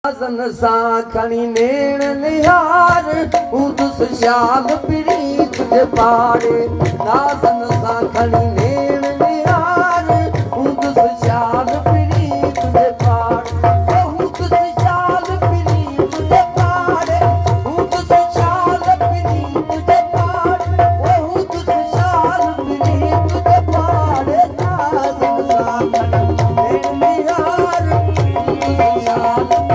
नाज़न सां खणी नेण निहार उदुस शाल पिरी तुझे पाड़े नाज़न सां खणी नेण निहार उदुस शाल पिरी तुझे पाड़े उदुस शाल पिरी तुझे पाड़े उदुस शाल पिरी तुझे पाड़े उदुस शाल पिरी तुझे पाड़े नाज़न सां खणी नेण निहार उदुस शाल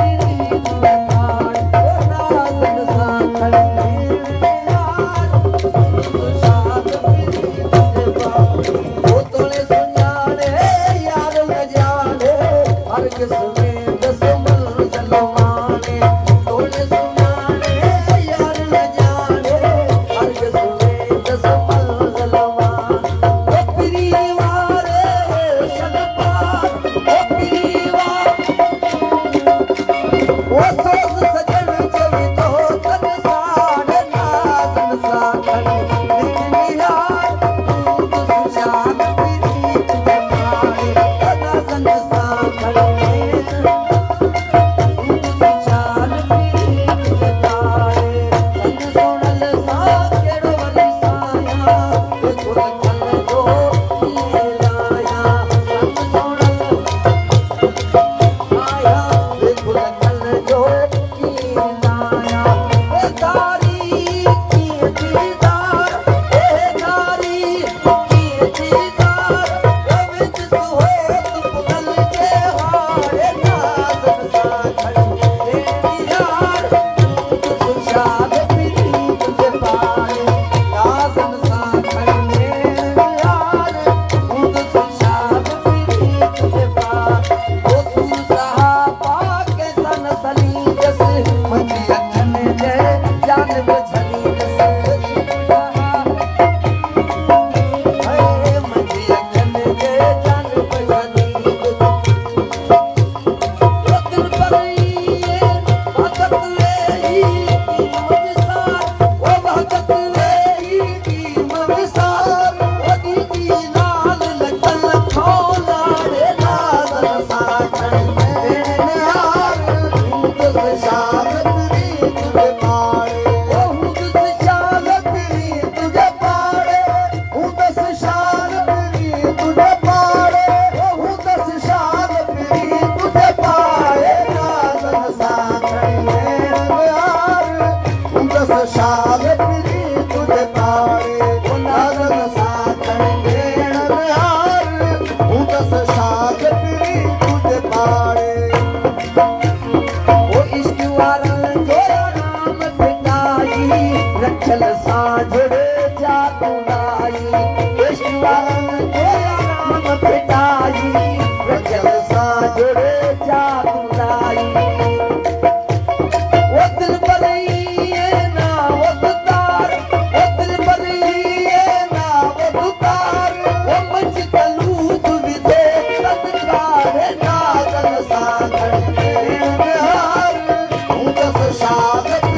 Shall